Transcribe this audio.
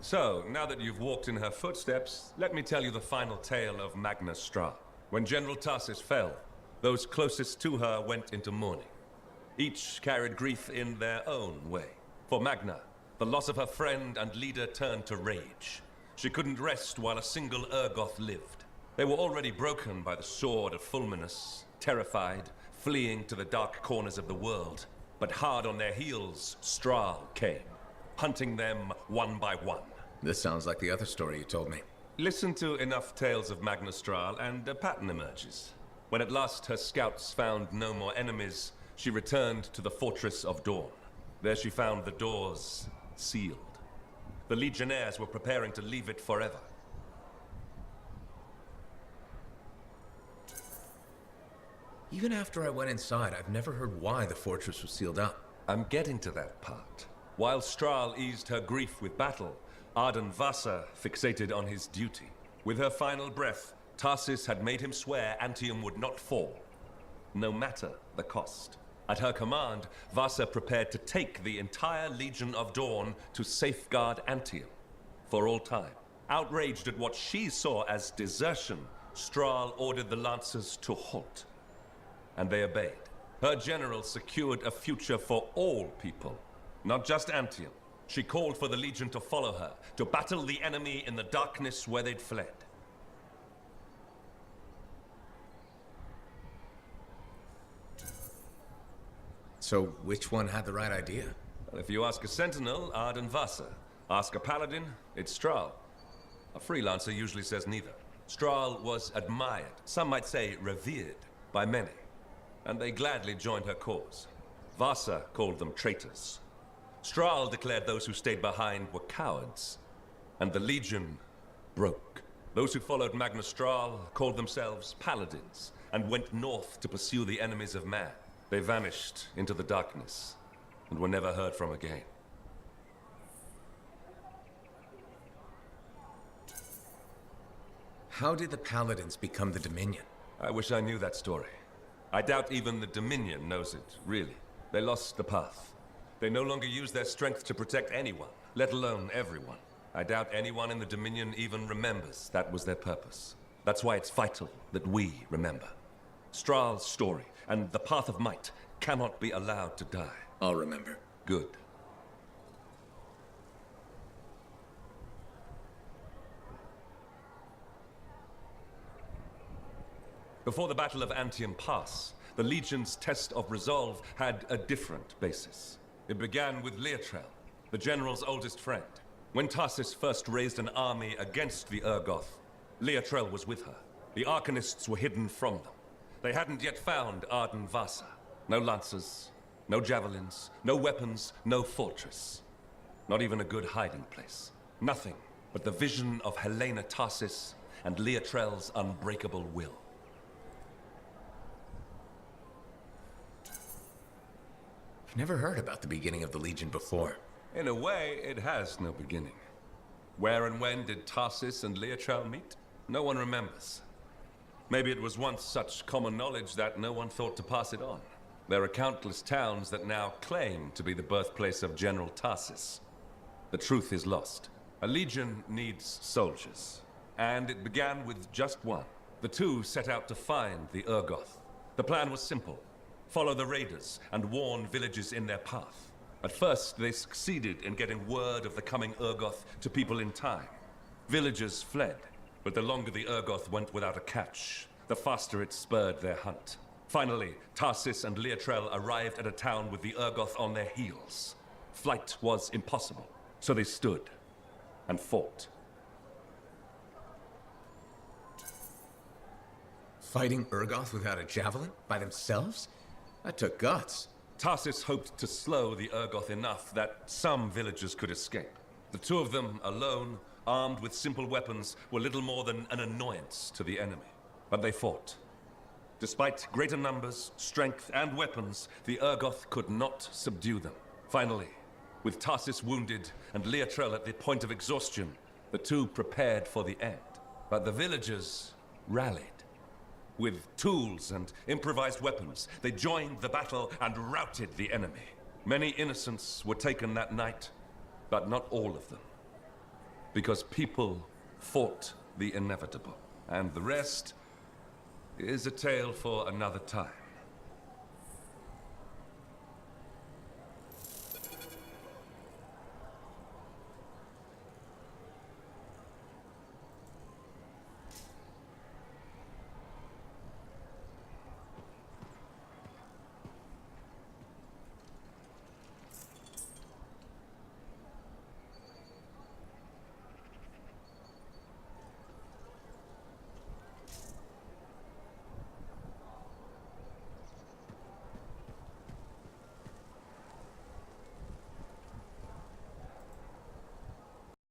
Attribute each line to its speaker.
Speaker 1: So, now that you've walked in her footsteps, let me tell you the final tale of Magna Stra. When General Tarsis fell, those closest to her went into mourning. Each carried grief in their own way. For Magna, the loss of her friend and leader turned to rage. She couldn't rest while a single Urgoth lived. They were already broken by the sword of Fulminus, terrified, fleeing to the dark corners of the world. But hard on their heels, Strahl came, hunting them one by one.
Speaker 2: This sounds like the other story you told me.
Speaker 1: Listen to enough tales of Magna Strahl and a pattern emerges. When at last her scouts found no more enemies, she returned to the Fortress of Dawn. There she found the doors sealed. The Legionnaires were preparing to leave it forever.
Speaker 2: Even after I went inside, I've never heard why the fortress was sealed up.
Speaker 1: I'm getting to that part. While Strahl eased her grief with battle, Arden Vasa fixated on his duty. With her final breath, Tarsis had made him swear Antium would not fall, no matter the cost. At her command, Vasa prepared to take the entire Legion of Dawn to safeguard Antium for all time. Outraged at what she saw as desertion, Strahl ordered the Lancers to halt, and they obeyed. Her general secured a future for all people, not just Antium. She called for the Legion to follow her, to battle the enemy in the darkness where they'd fled.
Speaker 2: So, which one had the right idea?
Speaker 1: Well, if you ask a Sentinel, Arden Vasa. Ask a Paladin, it's Strahl. A freelancer usually says neither. Strahl was admired, some might say revered, by many, and they gladly joined her cause. Vasa called them traitors. Strahl declared those who stayed behind were cowards, and the Legion broke. Those who followed Magna Strahl called themselves Paladins, and went north to pursue the enemies of man. They vanished into the darkness, and were never heard from again.
Speaker 2: How did the Paladins become the Dominion?
Speaker 1: I wish I knew that story. I doubt even the Dominion knows it, really. They lost the path. They no longer use their strength to protect anyone, let alone everyone. I doubt anyone in the Dominion even remembers that was their purpose. That's why it's vital that we remember. Strahl's story and the Path of Might cannot be allowed to die.
Speaker 2: I'll remember.
Speaker 1: Good. Before the Battle of Antium Pass, the Legion's test of resolve had a different basis. It began with Leotrel, the General's oldest friend. When Tarsis first raised an army against the Urgoth, Leotrel was with her. The Arcanists were hidden from them. They hadn't yet found Arden Vasa. No lancers, no javelins, no weapons, no fortress. Not even a good hiding place. Nothing but the vision of Helena Tarsis and Leotrel's unbreakable will.
Speaker 2: I've never heard about the beginning of the Legion before.
Speaker 1: In a way, it has no beginning. Where and when did Tarsis and Leotrel meet? No one remembers. Maybe it was once such common knowledge that no one thought to pass it on. There are countless towns that now claim to be the birthplace of General Tarsis. The truth is lost. A legion needs soldiers, and it began with just one. The two set out to find the Urgoth. The plan was simple. Follow the raiders and warn villages in their path. At first, they succeeded in getting word of the coming Urgoth to people in time. Villagers fled, but the longer the Urgoth went without a catch, the faster it spurred their hunt. Finally, Tarsis and Leotrel arrived at a town with the Urgoth on their heels. Flight was impossible, so they stood and fought.
Speaker 2: Fighting Urgoth without a javelin? By themselves? That took guts.
Speaker 1: Tarsis hoped to slow the Urgoth enough that some villagers could escape. The two of them, alone, armed with simple weapons, were little more than an annoyance to the enemy. But they fought. Despite greater numbers, strength, and weapons, the Urgoth could not subdue them. Finally, with Tarsis wounded and Leotrel at the point of exhaustion, the two prepared for the end. But the villagers rallied. With tools and improvised weapons, they joined the battle and routed the enemy. Many innocents were taken that night, but not all of them. Because people fought the inevitable. And the rest is a tale for another time.